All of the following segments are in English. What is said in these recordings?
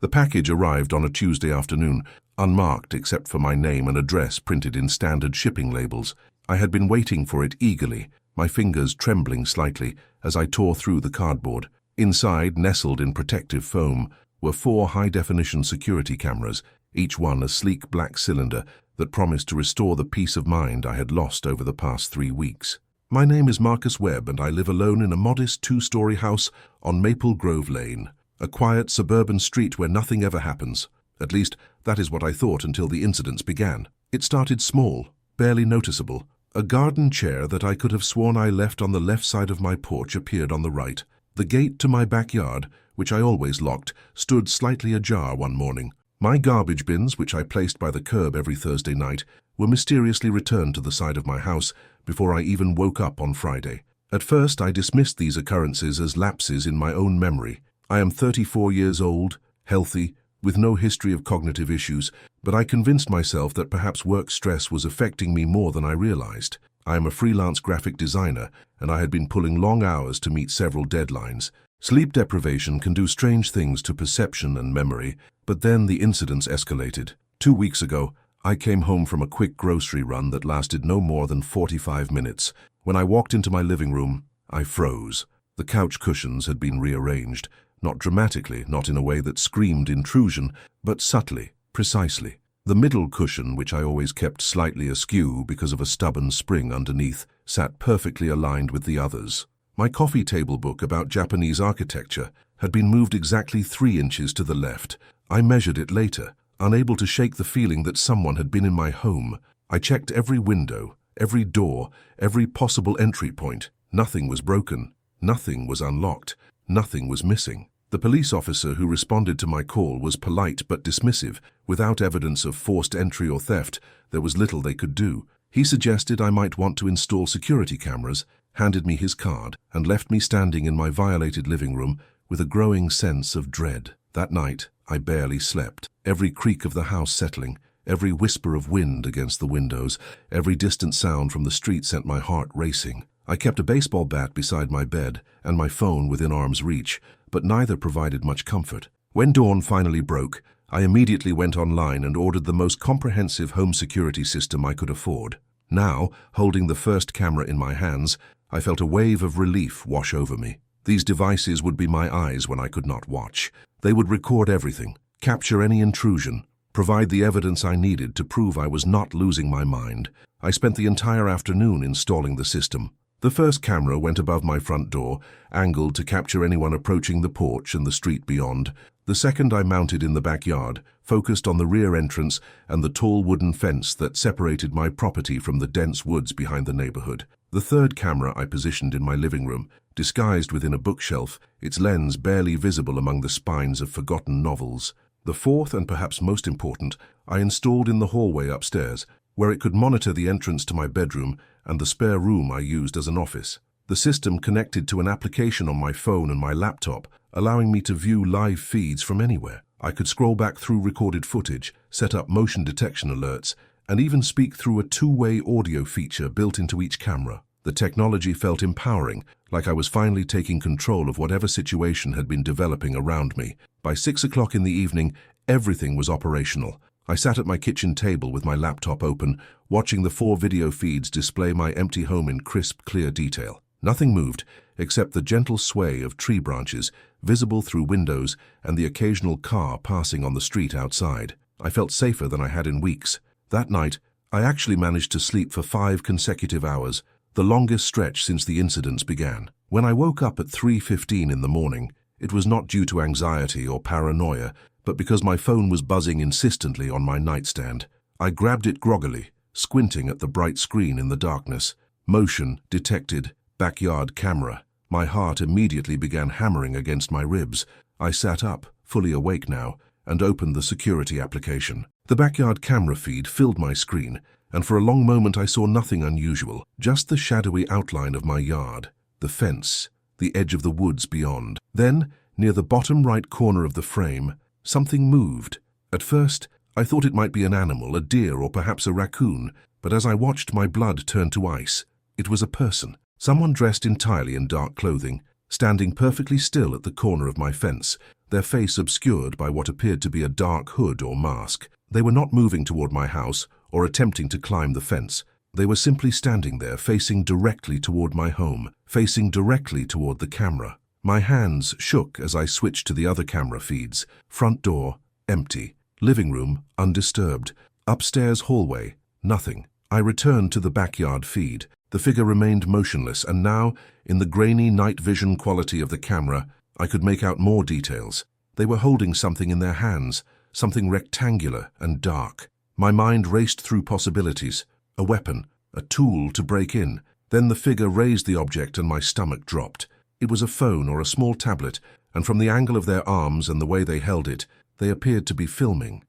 The package arrived on a Tuesday afternoon, unmarked except for my name and address printed in standard shipping labels. I had been waiting for it eagerly, my fingers trembling slightly as I tore through the cardboard. Inside, nestled in protective foam, were 4 high-definition security cameras, each one a sleek black cylinder that promised to restore the peace of mind I had lost over the past 3 weeks. My name is Marcus Webb, and I live alone in a modest 2-story house on Maple Grove Lane, a quiet suburban street where nothing ever happens. At least, that is what I thought until the incidents began. It started small, barely noticeable. A garden chair that I could have sworn I left on the left side of my porch appeared on the right. The gate to my backyard, which I always locked, stood slightly ajar one morning. My garbage bins, which I placed by the curb every Thursday night, were mysteriously returned to the side of my house before I even woke up on Friday. At first, I dismissed these occurrences as lapses in my own memory. I am 34 years old, healthy, with no history of cognitive issues, but I convinced myself that perhaps work stress was affecting me more than I realized. I am a freelance graphic designer, and I had been pulling long hours to meet several deadlines. Sleep deprivation can do strange things to perception and memory, but then the incidents escalated. 2 weeks ago, I came home from a quick grocery run that lasted no more than 45 minutes. When I walked into my living room, I froze. The couch cushions had been rearranged, not dramatically, not in a way that screamed intrusion, but subtly, precisely. The middle cushion, which I always kept slightly askew because of a stubborn spring underneath, sat perfectly aligned with the others. My coffee table book about Japanese architecture had been moved exactly 3 inches to the left. I measured it later, unable to shake the feeling that someone had been in my home. I checked every window, every door, every possible entry point. Nothing was broken, nothing was unlocked, nothing was missing. The police officer who responded to my call was polite but dismissive. Without evidence of forced entry or theft, there was little they could do. He suggested I might want to install security cameras, handed me his card, and left me standing in my violated living room with a growing sense of dread. That night, I barely slept. Every creak of the house settling, every whisper of wind against the windows, every distant sound from the street sent my heart racing. I kept a baseball bat beside my bed and my phone within arm's reach, but neither provided much comfort. When dawn finally broke, I immediately went online and ordered the most comprehensive home security system I could afford. Now, holding the first camera in my hands, I felt a wave of relief wash over me. These devices would be my eyes when I could not watch. They would record everything, capture any intrusion, provide the evidence I needed to prove I was not losing my mind. I spent the entire afternoon installing the system. The first camera went above my front door, angled to capture anyone approaching the porch and the street beyond. The second I mounted in the backyard, focused on the rear entrance and the tall wooden fence that separated my property from the dense woods behind the neighborhood. The third camera I positioned in my living room, disguised within a bookshelf, its lens barely visible among the spines of forgotten novels. The fourth, and perhaps most important, I installed in the hallway upstairs, where it could monitor the entrance to my bedroom and the spare room I used as an office. The system connected to an application on my phone and my laptop, allowing me to view live feeds from anywhere. I could scroll back through recorded footage, set up motion detection alerts, and even speak through a 2-way audio feature built into each camera. The technology felt empowering, like I was finally taking control of whatever situation had been developing around me. By 6 o'clock in the evening, everything was operational. I sat at my kitchen table with my laptop open, watching the 4 video feeds display my empty home in crisp, clear detail. Nothing moved, except the gentle sway of tree branches, visible through windows, and the occasional car passing on the street outside. I felt safer than I had in weeks. That night, I actually managed to sleep for 5 consecutive hours, the longest stretch since the incidents began. When I woke up at 3:15 in the morning, it was not due to anxiety or paranoia, but because my phone was buzzing insistently on my nightstand. I grabbed it groggily, squinting at the bright screen in the darkness. Motion detected, backyard camera. My heart immediately began hammering against my ribs. I sat up, fully awake now, and opened the security application. The backyard camera feed filled my screen, and for a long moment I saw nothing unusual, just the shadowy outline of my yard, the fence, the edge of the woods beyond. Then, near the bottom right corner of the frame, something moved. At first, I thought it might be an animal, a deer or perhaps a raccoon, but as I watched, my blood turned to ice. It was a person, someone dressed entirely in dark clothing, standing perfectly still at the corner of my fence, their face obscured by what appeared to be a dark hood or mask. They were not moving toward my house or attempting to climb the fence. They were simply standing there, facing directly toward my home, facing directly toward the camera. My hands shook as I switched to the other camera feeds. Front door, empty. Living room, undisturbed. Upstairs hallway, nothing. I returned to the backyard feed. The figure remained motionless, and now, in the grainy night vision quality of the camera, I could make out more details. They were holding something in their hands, something rectangular and dark. My mind raced through possibilities. A weapon, a tool to break in. Then the figure raised the object and my stomach dropped. It was a phone or a small tablet, and from the angle of their arms and the way they held it, they appeared to be filming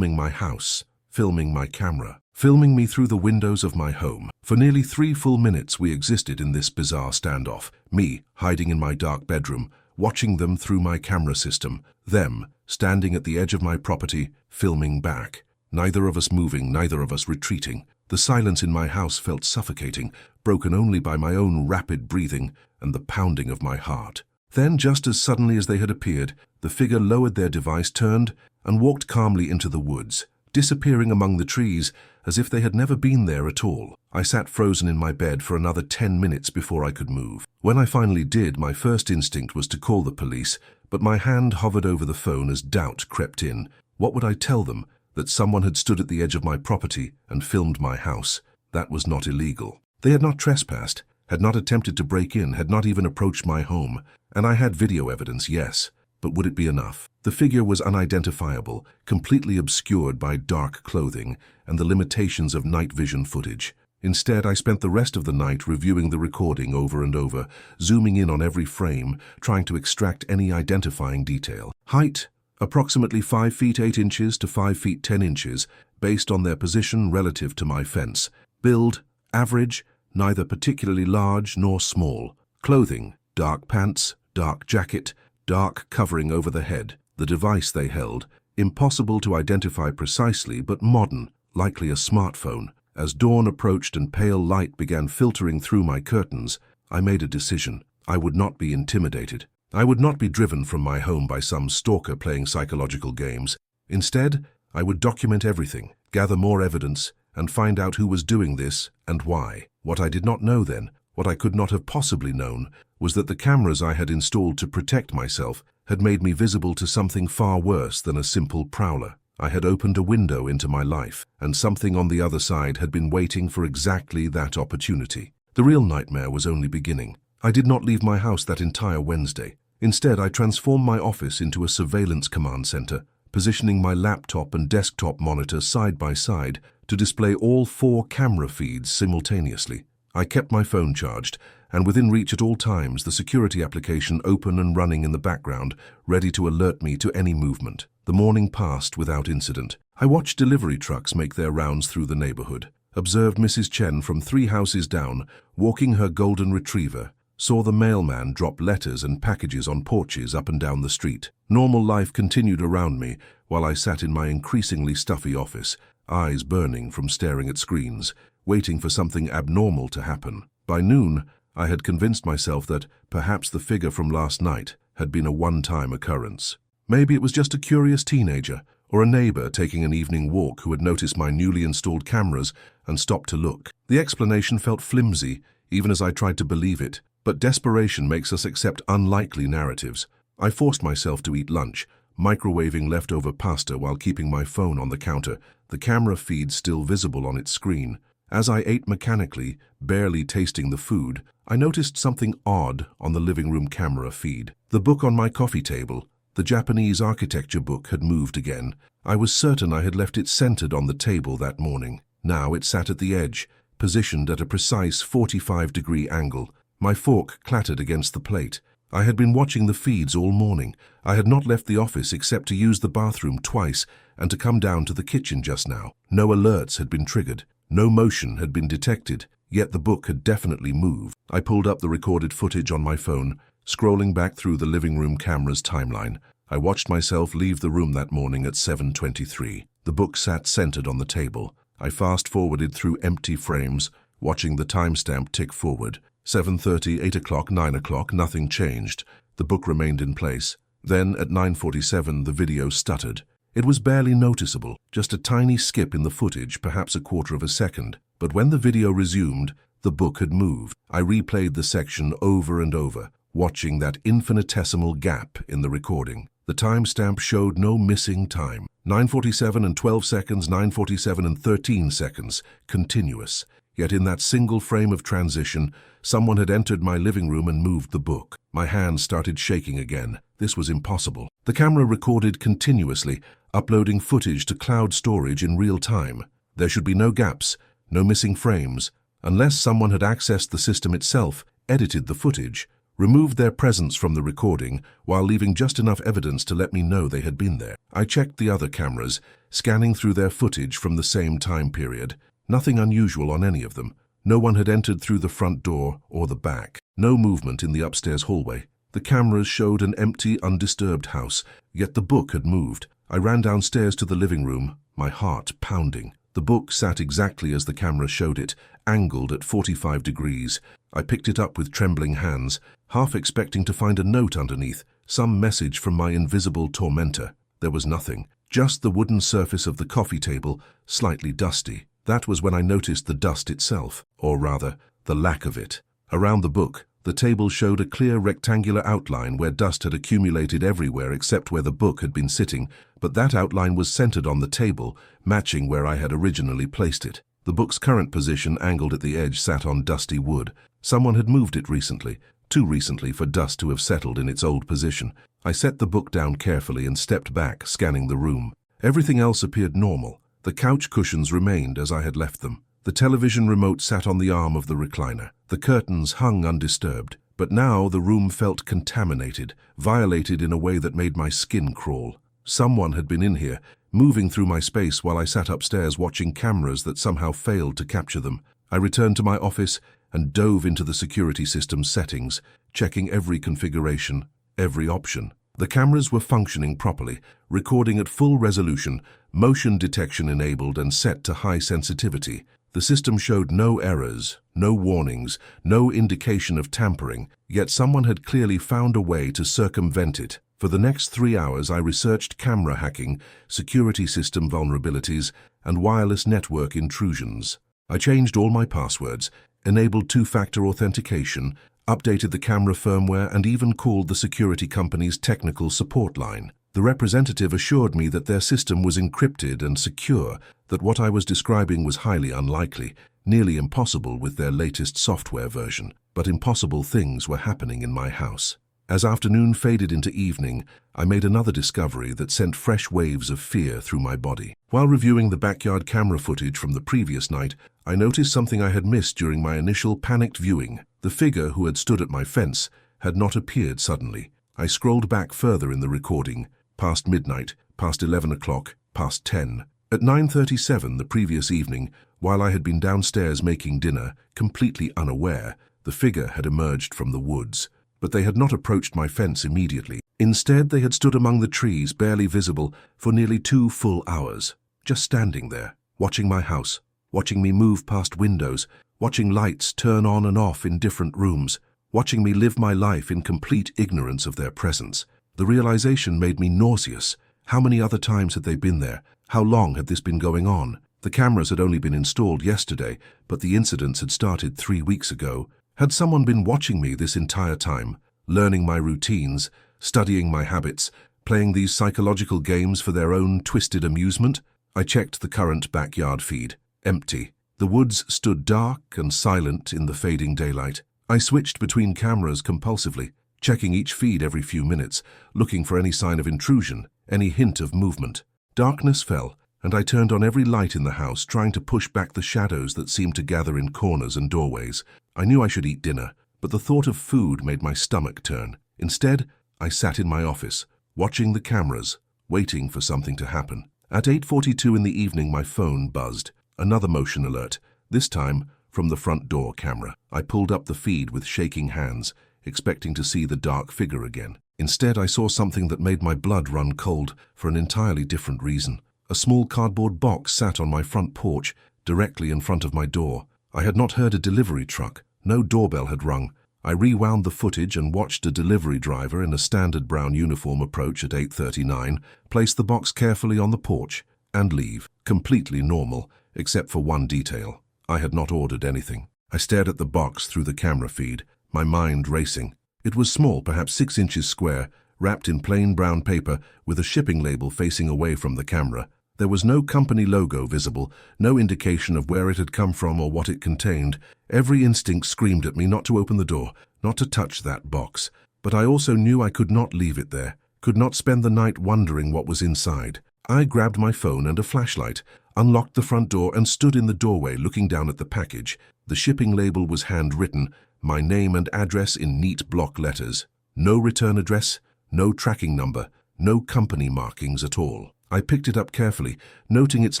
my house, filming my camera, filming me through the windows of my home. For nearly 3 full minutes we existed in this bizarre standoff, me hiding in my dark bedroom, watching them through my camera system, them standing at the edge of my property, filming back. Neither of us moving, neither of us retreating. The silence in my house felt suffocating, broken only by my own rapid breathing and the pounding of my heart. Then, just as suddenly as they had appeared, the figure lowered their device, turned, and walked calmly into the woods, disappearing among the trees as if they had never been there at all. I sat frozen in my bed for another 10 minutes before I could move. When I finally did, my first instinct was to call the police, but my hand hovered over the phone as doubt crept in. What would I tell them? That someone had stood at the edge of my property and filmed my house. That was not illegal. They had not trespassed, had not attempted to break in, had not even approached my home. And I had video evidence, yes, but would it be enough? The figure was unidentifiable, completely obscured by dark clothing and the limitations of night vision footage. Instead, I spent the rest of the night reviewing the recording over and over, zooming in on every frame, trying to extract any identifying detail. Height, approximately 5 feet 8 inches to 5 feet 10 inches, based on their position relative to my fence. Build, average, neither particularly large nor small. Clothing, dark pants, dark jacket, dark covering over the head. The device they held, impossible to identify precisely but modern, likely a smartphone. As dawn approached and pale light began filtering through my curtains, I made a decision. I would not be intimidated. I would not be driven from my home by some stalker playing psychological games. Instead, I would document everything, gather more evidence, and find out who was doing this and why. What I did not know then, what I could not have possibly known, was that the cameras I had installed to protect myself had made me visible to something far worse than a simple prowler. I had opened a window into my life, and something on the other side had been waiting for exactly that opportunity. The real nightmare was only beginning. I did not leave my house that entire Wednesday. Instead, I transformed my office into a surveillance command center, positioning my laptop and desktop monitor side by side to display all 4 camera feeds simultaneously. I kept my phone charged, and within reach at all times, the security application open and running in the background, ready to alert me to any movement. The morning passed without incident. I watched delivery trucks make their rounds through the neighborhood, observed Mrs. Chen from 3 houses down, walking her golden retriever, saw the mailman drop letters and packages on porches up and down the street. Normal life continued around me while I sat in my increasingly stuffy office, eyes burning from staring at screens, waiting for something abnormal to happen. By noon, I had convinced myself that perhaps the figure from last night had been a one-time occurrence. Maybe it was just a curious teenager or a neighbor taking an evening walk who had noticed my newly installed cameras and stopped to look. The explanation felt flimsy, even as I tried to believe it, but desperation makes us accept unlikely narratives. I forced myself to eat lunch, microwaving leftover pasta while keeping my phone on the counter, the camera feed still visible on its screen. As I ate mechanically, barely tasting the food, I noticed something odd on the living room camera feed. The book on my coffee table, the Japanese architecture book, had moved again. I was certain I had left it centered on the table that morning. Now it sat at the edge, positioned at a precise 45-degree angle. My fork clattered against the plate. I had been watching the feeds all morning. I had not left the office except to use the bathroom twice and to come down to the kitchen just now. No alerts had been triggered. No motion had been detected, yet the book had definitely moved. I pulled up the recorded footage on my phone, scrolling back through the living room camera's timeline. I watched myself leave the room that morning at 7:23. The book sat centered on the table. I fast-forwarded through empty frames, watching the timestamp tick forward. 7:30, 8 o'clock, 9 o'clock, nothing changed. The book remained in place. Then, at 9:47, the video stuttered. It was barely noticeable, just a tiny skip in the footage, perhaps a quarter of a second. But when the video resumed, the book had moved. I replayed the section over and over, watching that infinitesimal gap in the recording. The timestamp showed no missing time. 9:47 and 12 seconds, 9:47 and 13 seconds, continuous. Yet in that single frame of transition, someone had entered my living room and moved the book. My hands started shaking again. This was impossible. The camera recorded continuously, uploading footage to cloud storage in real time. There should be no gaps, no missing frames, unless someone had accessed the system itself, edited the footage, removed their presence from the recording, while leaving just enough evidence to let me know they had been there. I checked the other cameras, scanning through their footage from the same time period. Nothing unusual on any of them. No one had entered through the front door or the back. No movement in the upstairs hallway. The cameras showed an empty, undisturbed house, yet the book had moved. I ran downstairs to the living room, my heart pounding. The book sat exactly as the camera showed it, angled at 45 degrees. I picked it up with trembling hands, half expecting to find a note underneath, some message from my invisible tormentor. There was nothing, just the wooden surface of the coffee table, slightly dusty. That was when I noticed the dust itself, or rather, the lack of it. Around the book, the table showed a clear rectangular outline where dust had accumulated everywhere except where the book had been sitting, but that outline was centered on the table, matching where I had originally placed it. The book's current position, angled at the edge, sat on dusty wood. Someone had moved it recently, too recently for dust to have settled in its old position. I set the book down carefully and stepped back, scanning the room. Everything else appeared normal. The couch cushions remained as I had left them. The television remote sat on the arm of the recliner. The curtains hung undisturbed. But now the room felt contaminated, violated in a way that made my skin crawl. Someone had been in here, moving through my space while I sat upstairs watching cameras that somehow failed to capture them. I returned to my office and dove into the security system's settings, checking every configuration, every option. The cameras were functioning properly, recording at full resolution, motion detection enabled and set to high sensitivity. The system showed no errors, no warnings, no indication of tampering, yet someone had clearly found a way to circumvent it. For the next 3 hours, I researched camera hacking, security system vulnerabilities, and wireless network intrusions. I changed all my passwords, enabled two-factor authentication, updated the camera firmware, and even called the security company's technical support line. The representative assured me that their system was encrypted and secure, that what I was describing was highly unlikely, nearly impossible with their latest software version. But impossible things were happening in my house. As afternoon faded into evening, I made another discovery that sent fresh waves of fear through my body. While reviewing the backyard camera footage from the previous night, I noticed something I had missed during my initial panicked viewing. The figure who had stood at my fence had not appeared suddenly. I scrolled back further in the recording, past midnight, past 11 o'clock, past 10. At 9:37 the previous evening, while I had been downstairs making dinner, completely unaware, the figure had emerged from the woods. But they had not approached my fence immediately. Instead, they had stood among the trees, barely visible, for nearly 2 full hours, just standing there, watching my house, watching me move past windows, watching lights turn on and off in different rooms, watching me live my life in complete ignorance of their presence. The realization made me nauseous. How many other times had they been there? How long had this been going on? The cameras had only been installed yesterday, but the incidents had started 3 weeks ago. Had someone been watching me this entire time, learning my routines, studying my habits, playing these psychological games for their own twisted amusement? I checked the current backyard feed. Empty. The woods stood dark and silent in the fading daylight. I switched between cameras compulsively, checking each feed every few minutes, looking for any sign of intrusion, any hint of movement. Darkness fell, and I turned on every light in the house, trying to push back the shadows that seemed to gather in corners and doorways. I knew I should eat dinner, but the thought of food made my stomach turn. Instead, I sat in my office, watching the cameras, waiting for something to happen. At 8:42 in the evening, my phone buzzed. Another motion alert, this time from the front door camera. I pulled up the feed with shaking hands, expecting to see the dark figure again. Instead, I saw something that made my blood run cold for an entirely different reason. A small cardboard box sat on my front porch, directly in front of my door. I had not heard a delivery truck, No doorbell had rung. I rewound the footage and watched a delivery driver in a standard brown uniform approach at 8:39, place the box carefully on the porch, and leave. Completely normal, except for one detail. I had not ordered anything. I stared at the box through the camera feed, my mind racing. It was small, perhaps 6 inches square, wrapped in plain brown paper with a shipping label facing away from the camera. There was no company logo visible, no indication of where it had come from or what it contained. Every instinct screamed at me not to open the door, not to touch that box. But I also knew I could not leave it there, could not spend the night wondering what was inside. I grabbed my phone and a flashlight, unlocked the front door and stood in the doorway looking down at the package. The shipping label was handwritten, my name and address in neat block letters. No return address, no tracking number, no company markings at all. I picked it up carefully, noting its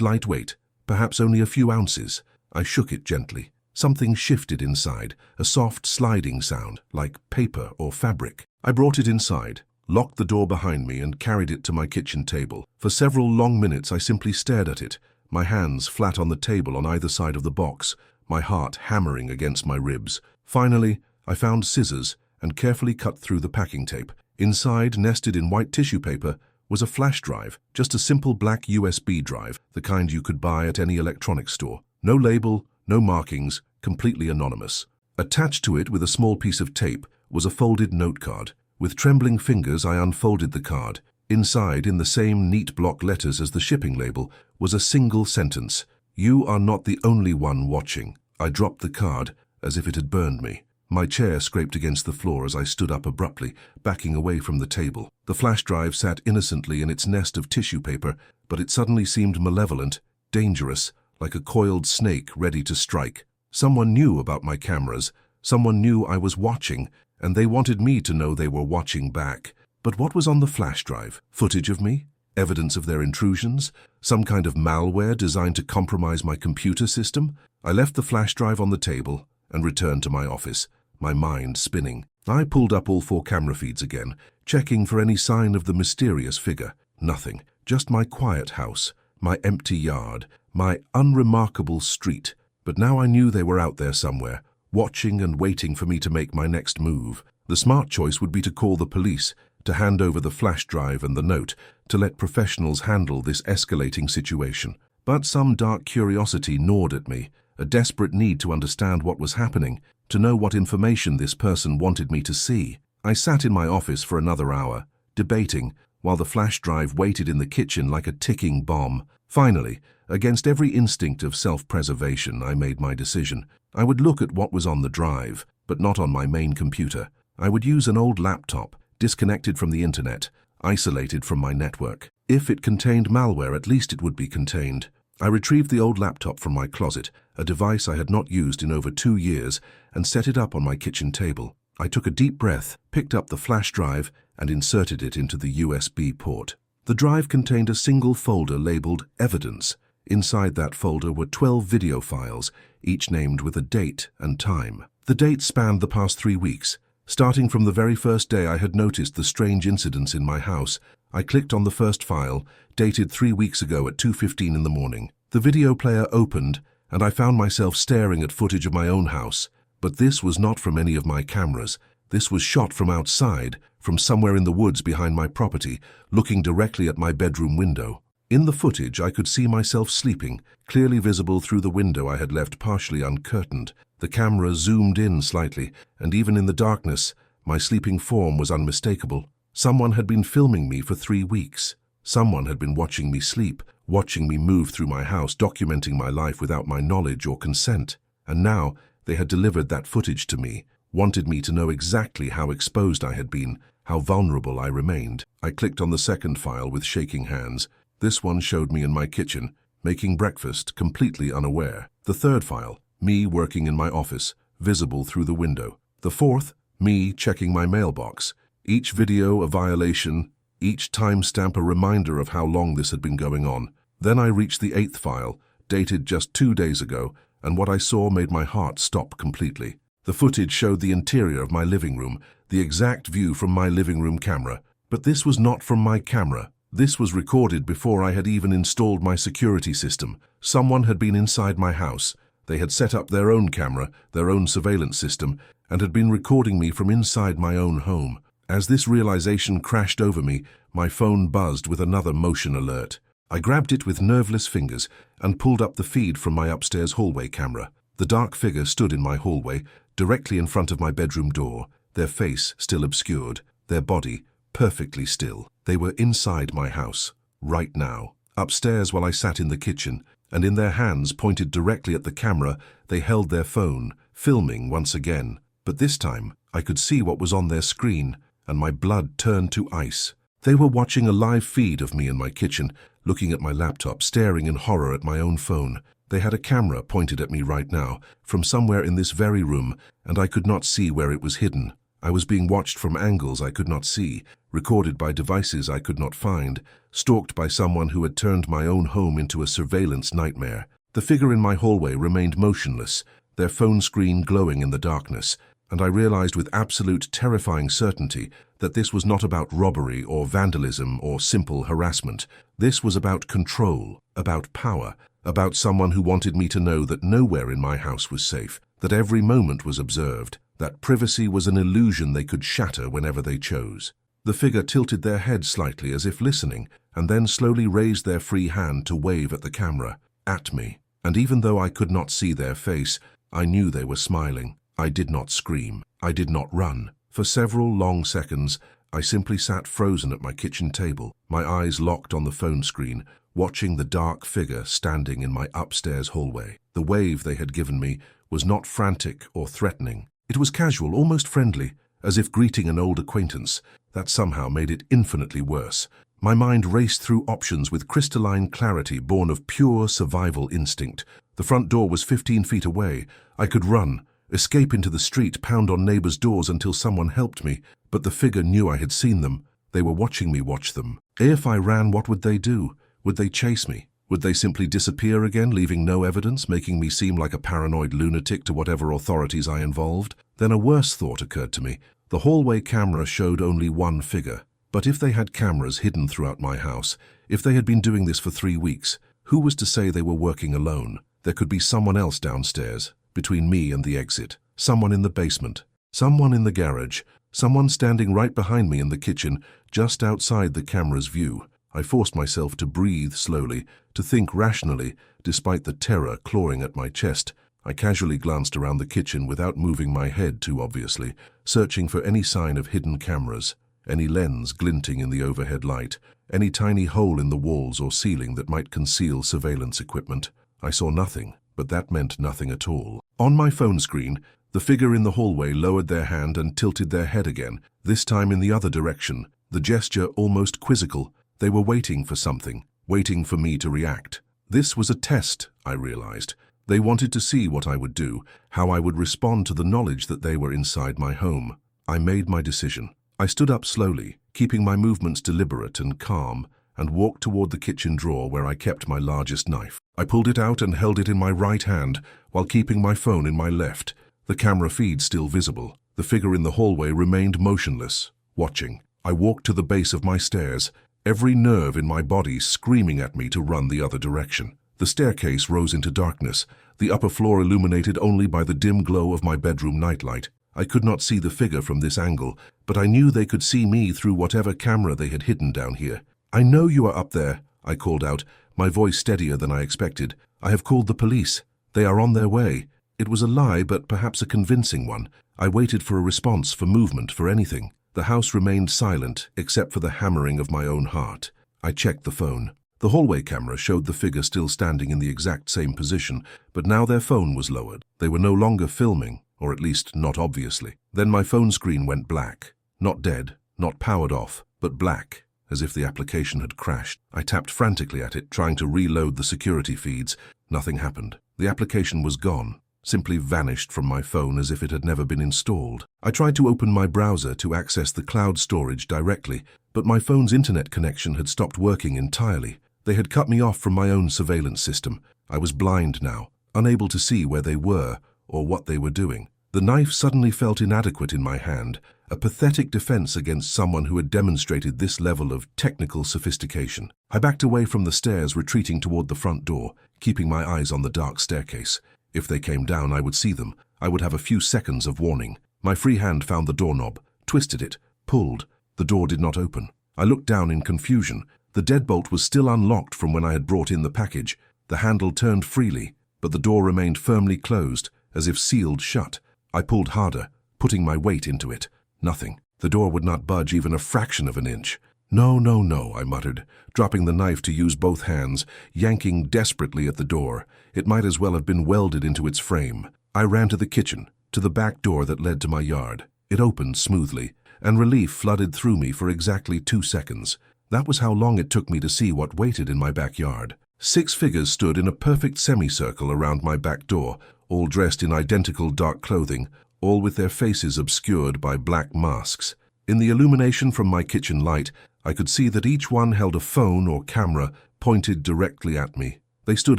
light weight, perhaps only a few ounces. I shook it gently. Something shifted inside, a soft sliding sound, like paper or fabric. I brought it inside, locked the door behind me and carried it to my kitchen table. For several long minutes I simply stared at it, my hands flat on the table on either side of the box, my heart hammering against my ribs. Finally, I found scissors and carefully cut through the packing tape. Inside, nested in white tissue paper, was a flash drive, just a simple black USB drive, the kind you could buy at any electronics store. No label, no markings, completely anonymous. Attached to it with a small piece of tape was a folded note card. With trembling fingers I unfolded the card. Inside, in the same neat block letters as the shipping label, was a single sentence. "You are not the only one watching." I dropped the card as if it had burned me. My chair scraped against the floor as I stood up abruptly, backing away from the table. The flash drive sat innocently in its nest of tissue paper, but it suddenly seemed malevolent, dangerous, like a coiled snake ready to strike. Someone knew about my cameras, someone knew I was watching, and they wanted me to know they were watching back. But what was on the flash drive? Footage of me? Evidence of their intrusions? Some kind of malware designed to compromise my computer system? I left the flash drive on the table and returned to my office, my mind spinning. I pulled up all 4 camera feeds again, checking for any sign of the mysterious figure. Nothing. Just my quiet house, my empty yard, my unremarkable street. But now I knew they were out there somewhere, watching and waiting for me to make my next move. The smart choice would be to call the police, to hand over the flash drive and the note, to let professionals handle this escalating situation. But some dark curiosity gnawed at me, a desperate need to understand what was happening, to know what information this person wanted me to see. I sat in my office for another hour, debating, while the flash drive waited in the kitchen like a ticking bomb. Finally, against every instinct of self-preservation, I made my decision. I would look at what was on the drive, but not on my main computer. I would use an old laptop, disconnected from the internet, isolated from my network. If it contained malware, at least it would be contained. I retrieved the old laptop from my closet, a device I had not used in over 2 years, and set it up on my kitchen table. I took a deep breath, picked up the flash drive, and inserted it into the USB port. The drive contained a single folder labeled Evidence. Inside that folder were 12 video files, each named with a date and time. The dates spanned the past 3 weeks. Starting from the very first day I had noticed the strange incidents in my house, I clicked on the first file, dated 3 weeks ago at 2:15 in the morning. The video player opened, and I found myself staring at footage of my own house. But this was not from any of my cameras. This was shot from outside, from somewhere in the woods behind my property, looking directly at my bedroom window. In the footage, I could see myself sleeping, clearly visible through the window I had left partially uncurtained. The camera zoomed in slightly, and even in the darkness, my sleeping form was unmistakable. Someone had been filming me for 3 weeks. Someone had been watching me sleep, watching me move through my house, documenting my life without my knowledge or consent. And now, they had delivered that footage to me, wanted me to know exactly how exposed I had been, how vulnerable I remained. I clicked on the second file with shaking hands. This one showed me in my kitchen, making breakfast, completely unaware. The third file, me working in my office, visible through the window. The fourth, me checking my mailbox. Each video a violation, each timestamp a reminder of how long this had been going on. Then I reached the 8th file, dated just 2 days ago, and what I saw made my heart stop completely. The footage showed the interior of my living room, the exact view from my living room camera. But this was not from my camera. This was recorded before I had even installed my security system. Someone had been inside my house, They had set up their own camera, their own surveillance system, and had been recording me from inside my own home. As this realization crashed over me, my phone buzzed with another motion alert. I grabbed it with nerveless fingers and pulled up the feed from my upstairs hallway camera. The dark figure stood in my hallway, directly in front of my bedroom door, their face still obscured, their body perfectly still. They were inside my house, right now, upstairs while I sat in the kitchen, and in their hands pointed directly at the camera, they held their phone, filming once again. But this time, I could see what was on their screen, and my blood turned to ice. They were watching a live feed of me in my kitchen, looking at my laptop, staring in horror at my own phone. They had a camera pointed at me right now, from somewhere in this very room, and I could not see where it was hidden. I was being watched from angles I could not see, recorded by devices I could not find, stalked by someone who had turned my own home into a surveillance nightmare. The figure in my hallway remained motionless, their phone screen glowing in the darkness, and I realized with absolute terrifying certainty that this was not about robbery or vandalism or simple harassment. This was about control, about power, about someone who wanted me to know that nowhere in my house was safe, that every moment was observed, that privacy was an illusion they could shatter whenever they chose. The figure tilted their head slightly as if listening, and then slowly raised their free hand to wave at the camera, at me. And even though I could not see their face, I knew they were smiling. I did not scream. I did not run. For several long seconds, I simply sat frozen at my kitchen table, my eyes locked on the phone screen, watching the dark figure standing in my upstairs hallway. The wave they had given me was not frantic or threatening. It was casual, almost friendly, as if greeting an old acquaintance. That somehow made it infinitely worse. My mind raced through options with crystalline clarity born of pure survival instinct. The front door was 15 feet away. I could run, escape into the street, pound on neighbors' doors until someone helped me. But the figure knew I had seen them. They were watching me watch them. If I ran, what would they do? Would they chase me? Would they simply disappear again, leaving no evidence, making me seem like a paranoid lunatic to whatever authorities I involved? Then a worse thought occurred to me. The hallway camera showed only one figure. But if they had cameras hidden throughout my house, if they had been doing this for 3 weeks, who was to say they were working alone? There could be someone else downstairs, between me and the exit, someone in the basement, someone in the garage, someone standing right behind me in the kitchen, just outside the camera's view. I forced myself to breathe slowly, to think rationally, despite the terror clawing at my chest. I casually glanced around the kitchen without moving my head too obviously, searching for any sign of hidden cameras, any lens glinting in the overhead light, any tiny hole in the walls or ceiling that might conceal surveillance equipment. I saw nothing, but that meant nothing at all. On my phone screen, the figure in the hallway lowered their hand and tilted their head again, this time in the other direction, the gesture almost quizzical. They were waiting for something, waiting for me to react. This was a test, I realized. They wanted to see what I would do, how I would respond to the knowledge that they were inside my home. I made my decision. I stood up slowly, keeping my movements deliberate and calm, and walked toward the kitchen drawer where I kept my largest knife. I pulled it out and held it in my right hand, while keeping my phone in my left, the camera feed still visible. The figure in the hallway remained motionless, watching. I walked to the base of my stairs, every nerve in my body screaming at me to run the other direction. The staircase rose into darkness, the upper floor illuminated only by the dim glow of my bedroom nightlight. I could not see the figure from this angle, but I knew they could see me through whatever camera they had hidden down here. "I know you are up there," I called out, my voice steadier than I expected. "I have called the police. They are on their way." It was a lie, but perhaps a convincing one. I waited for a response, for movement, for anything. The house remained silent, except for the hammering of my own heart. I checked the phone. The hallway camera showed the figure still standing in the exact same position, but now their phone was lowered. They were no longer filming, or at least not obviously. Then my phone screen went black. Not dead, not powered off, but black, as if the application had crashed. I tapped frantically at it, trying to reload the security feeds. Nothing happened. The application was gone, simply vanished from my phone as if it had never been installed. I tried to open my browser to access the cloud storage directly, but my phone's internet connection had stopped working entirely. They had cut me off from my own surveillance system. I was blind now, unable to see where they were or what they were doing. The knife suddenly felt inadequate in my hand, a pathetic defense against someone who had demonstrated this level of technical sophistication. I backed away from the stairs, retreating toward the front door, keeping my eyes on the dark staircase. If they came down, I would see them. I would have a few seconds of warning. My free hand found the doorknob, twisted it, pulled. The door did not open. I looked down in confusion. The deadbolt was still unlocked from when I had brought in the package. The handle turned freely, but the door remained firmly closed, as if sealed shut. I pulled harder, putting my weight into it. Nothing. The door would not budge even a fraction of an inch. No, no, no, I muttered, dropping the knife to use both hands, yanking desperately at the door. It might as well have been welded into its frame. I ran to the kitchen, to the back door that led to my yard. It opened smoothly, and relief flooded through me for exactly 2 seconds. That was how long it took me to see what waited in my backyard. 6 figures stood in a perfect semicircle around my back door, all dressed in identical dark clothing, all with their faces obscured by black masks. In the illumination from my kitchen light, I could see that each one held a phone or camera pointed directly at me. They stood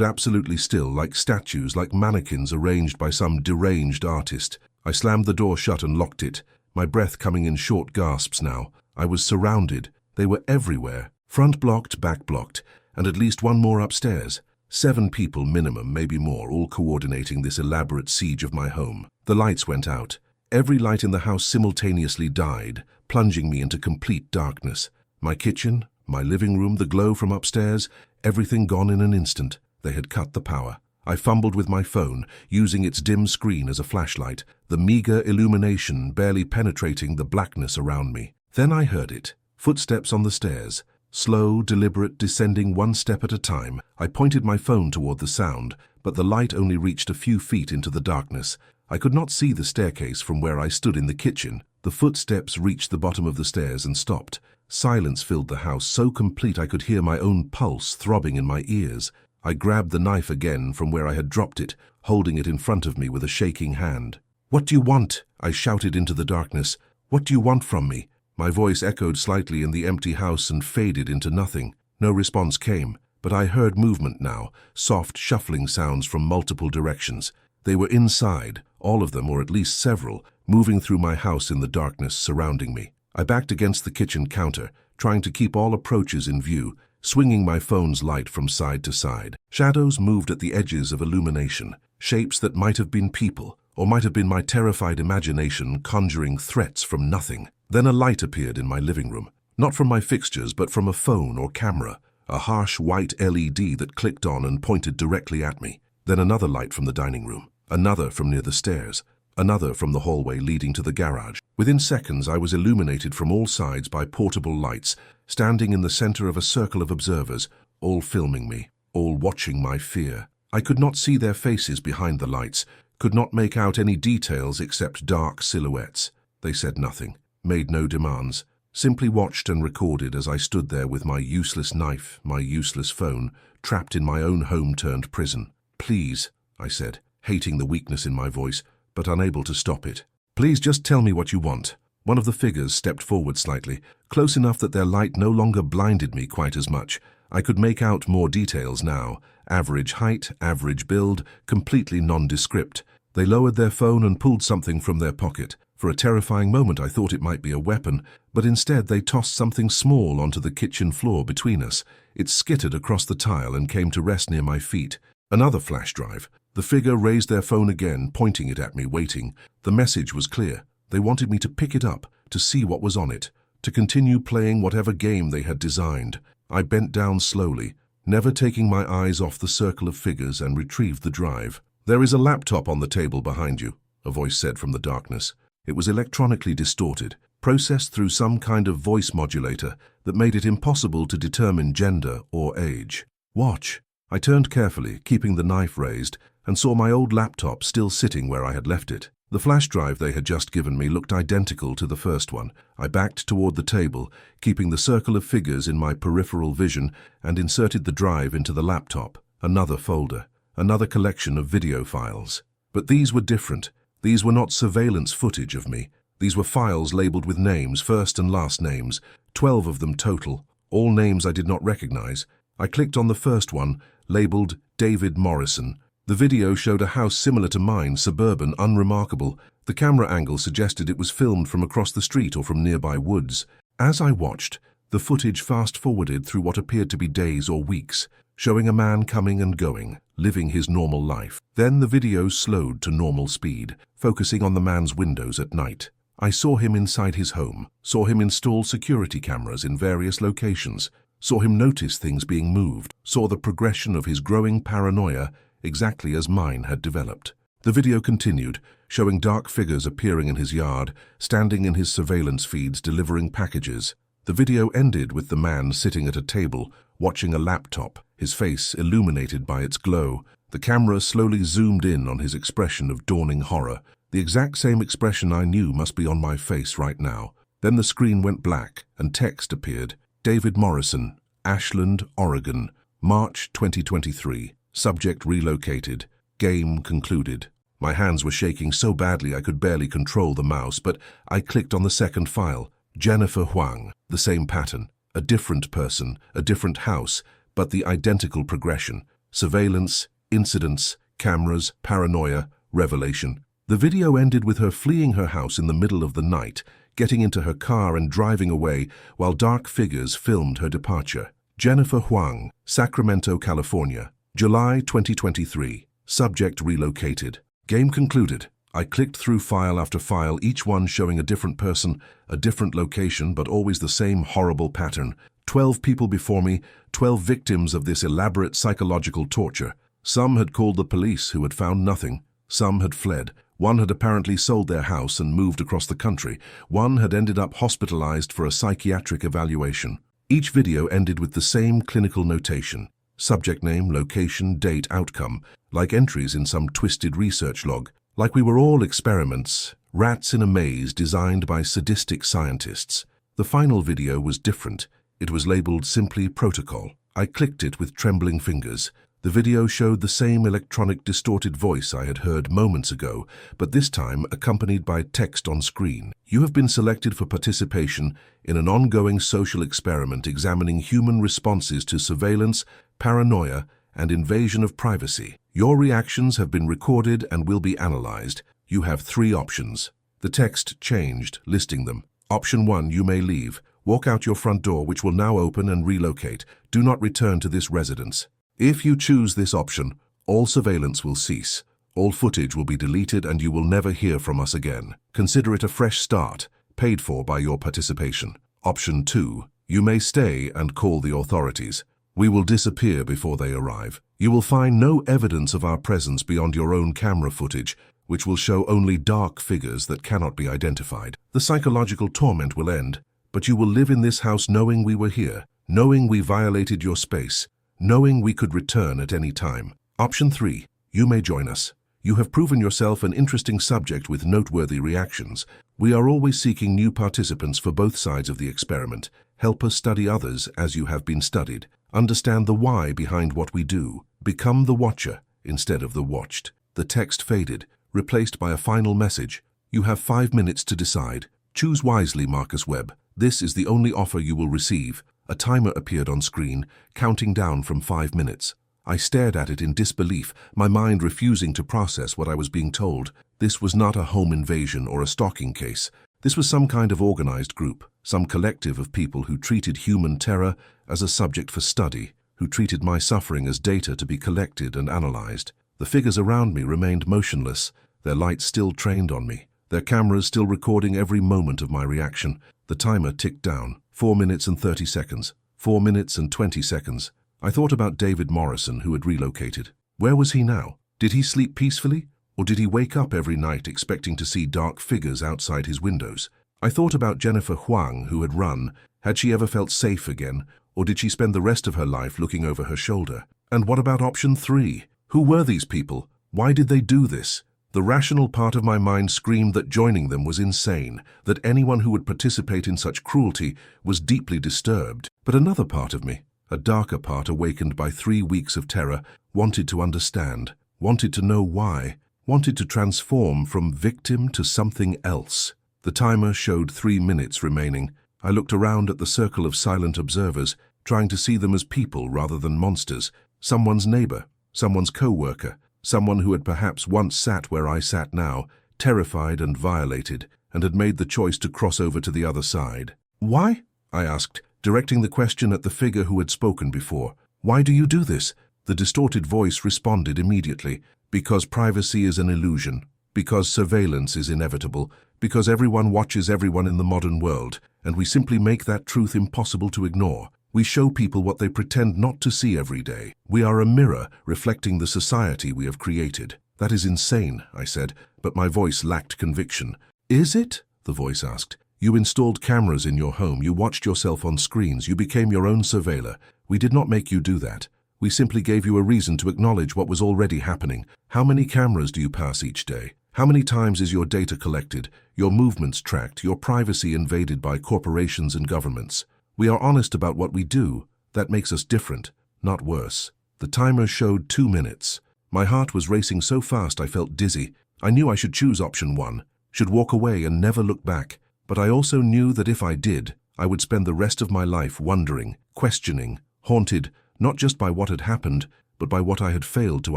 absolutely still, like statues, like mannequins arranged by some deranged artist. I slammed the door shut and locked it, my breath coming in short gasps now. I was surrounded. They were everywhere, front blocked, back blocked, and at least one more upstairs. 7 people minimum, maybe more, all coordinating this elaborate siege of my home. The lights went out. Every light in the house simultaneously died, plunging me into complete darkness. My kitchen, my living room, the glow from upstairs, everything gone in an instant. They had cut the power. I fumbled with my phone, using its dim screen as a flashlight, the meager illumination barely penetrating the blackness around me. Then I heard it. Footsteps on the stairs. Slow, deliberate, descending 1 step at a time. I pointed my phone toward the sound, but the light only reached a few feet into the darkness. I could not see the staircase from where I stood in the kitchen. The footsteps reached the bottom of the stairs and stopped. Silence filled the house, so complete I could hear my own pulse throbbing in my ears. I grabbed the knife again from where I had dropped it, holding it in front of me with a shaking hand. "What do you want?" I shouted into the darkness. "What do you want from me?" My voice echoed slightly in the empty house and faded into nothing. No response came, but I heard movement now, soft shuffling sounds from multiple directions. They were inside, all of them, or at least several, moving through my house in the darkness surrounding me. I backed against the kitchen counter, trying to keep all approaches in view, swinging my phone's light from side to side. Shadows moved at the edges of illumination, shapes that might have been people, or might have been my terrified imagination conjuring threats from nothing. Then a light appeared in my living room, not from my fixtures but from a phone or camera, a harsh white LED that clicked on and pointed directly at me. Then another light from the dining room, another from near the stairs, another from the hallway leading to the garage. Within seconds, I was illuminated from all sides by portable lights, standing in the center of a circle of observers, all filming me, all watching my fear. I could not see their faces behind the lights, could not make out any details except dark silhouettes. They said nothing, made no demands, simply watched and recorded as I stood there with my useless knife, my useless phone, trapped in my own home-turned prison. "Please," I said, hating the weakness in my voice, but unable to stop it. "Please just tell me what you want." One of the figures stepped forward slightly, close enough that their light no longer blinded me quite as much. I could make out more details now. Average height, average build, completely nondescript. They lowered their phone and pulled something from their pocket. For a terrifying moment I thought it might be a weapon, but instead they tossed something small onto the kitchen floor between us. It skittered across the tile and came to rest near my feet. Another flash drive. The figure raised their phone again, pointing it at me, waiting. The message was clear. They wanted me to pick it up, to see what was on it, to continue playing whatever game they had designed. I bent down slowly, never taking my eyes off the circle of figures, and retrieved the drive. "There is a laptop on the table behind you," a voice said from the darkness. It was electronically distorted, processed through some kind of voice modulator that made it impossible to determine gender or age. "Watch." I turned carefully, keeping the knife raised, and saw my old laptop still sitting where I had left it. The flash drive they had just given me looked identical to the first one. I backed toward the table, keeping the circle of figures in my peripheral vision, and inserted the drive into the laptop. Another folder, another collection of video files. But these were different. These were not surveillance footage of me. These were files labeled with names, first and last names, 12 of them total, all names I did not recognize. I clicked on the first one, labeled David Morrison. The video showed a house similar to mine, suburban, unremarkable. The camera angle suggested it was filmed from across the street or from nearby woods. As I watched, the footage fast-forwarded through what appeared to be days or weeks, showing a man coming and going, living his normal life. Then the video slowed to normal speed, focusing on the man's windows at night. I saw him inside his home, saw him install security cameras in various locations, saw him notice things being moved, saw the progression of his growing paranoia exactly as mine had developed. The video continued, showing dark figures appearing in his yard, standing in his surveillance feeds delivering packages. The video ended with the man sitting at a table, watching a laptop, his face illuminated by its glow. The camera slowly zoomed in on his expression of dawning horror, the exact same expression I knew must be on my face right now. Then the screen went black and text appeared. David Morrison, Ashland, Oregon, March 2023. Subject relocated. Game concluded. My hands were shaking so badly I could barely control the mouse, but I clicked on the second file. Jennifer Huang. The same pattern. A different person, a different house, but the identical progression. Surveillance, incidents, cameras, paranoia, revelation. The video ended with her fleeing her house in the middle of the night, getting into her car and driving away while dark figures filmed her departure. Jennifer Huang, Sacramento, California, July 2023. Subject relocated. Game concluded. I clicked through file after file, each one showing a different person, a different location, but always the same horrible pattern. 12 people before me, 12 victims of this elaborate psychological torture. Some had called the police who had found nothing. Some had fled. One had apparently sold their house and moved across the country. One had ended up hospitalized for a psychiatric evaluation. Each video ended with the same clinical notation. Subject name, location, date, outcome, like entries in some twisted research log. Like we were all experiments, rats in a maze designed by sadistic scientists. The final video was different. It was labeled simply Protocol. I clicked it with trembling fingers. The video showed the same electronic distorted voice I had heard moments ago, but this time accompanied by text on screen. You have been selected for participation in an ongoing social experiment examining human responses to surveillance, paranoia, and invasion of privacy. Your reactions have been recorded and will be analyzed. You have 3 options. The text changed, listing them. Option 1, you may leave. Walk out your front door, which will now open, and relocate. Do not return to this residence. If you choose this option, all surveillance will cease. All footage will be deleted and you will never hear from us again. Consider it a fresh start, paid for by your participation. Option 2, you may stay and call the authorities. We will disappear before they arrive. You will find no evidence of our presence beyond your own camera footage, which will show only dark figures that cannot be identified. The psychological torment will end, but you will live in this house knowing we were here, knowing we violated your space, knowing we could return at any time. Option 3, you may join us. You have proven yourself an interesting subject with noteworthy reactions. We are always seeking new participants for both sides of the experiment. Help us study others as you have been studied. Understand the why behind what we do. Become the watcher instead of the watched. The text faded, replaced by a final message. You have 5 minutes to decide. Choose wisely, Marcus Webb. This is the only offer you will receive. A timer appeared on screen, counting down from 5 minutes. I stared at it in disbelief, my mind refusing to process what I was being told. This was not a home invasion or a stalking case. This was some kind of organized group, some collective of people who treated human terror as a subject for study, who treated my suffering as data to be collected and analyzed. The figures around me remained motionless, their lights still trained on me, their cameras still recording every moment of my reaction. The timer ticked down. 4 minutes and 30 seconds. 4 minutes and 20 seconds. I thought about David Morrison, who had relocated. Where was he now? Did he sleep peacefully? Or did he wake up every night expecting to see dark figures outside his windows? I thought about Jennifer Huang, who had run. Had she ever felt safe again? Or did she spend the rest of her life looking over her shoulder? And what about option 3? Who were these people? Why did they do this? The rational part of my mind screamed that joining them was insane, that anyone who would participate in such cruelty was deeply disturbed. But another part of me, a darker part awakened by 3 weeks of terror, wanted to understand, wanted to know why, wanted to transform from victim to something else. The timer showed 3 minutes remaining. I looked around at the circle of silent observers, trying to see them as people rather than monsters, someone's neighbor, someone's co-worker, someone who had perhaps once sat where I sat now, terrified and violated, and had made the choice to cross over to the other side. Why? I asked, directing the question at the figure who had spoken before. Why do you do this? The distorted voice responded immediately. Because privacy is an illusion. Because surveillance is inevitable. Because everyone watches everyone in the modern world, and we simply make that truth impossible to ignore. We show people what they pretend not to see every day. We are a mirror reflecting the society we have created. That is insane, I said, but my voice lacked conviction. Is it? The voice asked. You installed cameras in your home, you watched yourself on screens, you became your own surveiller. We did not make you do that. We simply gave you a reason to acknowledge what was already happening. How many cameras do you pass each day? How many times is your data collected, your movements tracked, your privacy invaded by corporations and governments? We are honest about what we do. That makes us different, not worse. The timer showed 2 minutes. My heart was racing so fast I felt dizzy. I knew I should choose option 1, should walk away and never look back. But I also knew that if I did, I would spend the rest of my life wondering, questioning, haunted, not just by what had happened, but by what I had failed to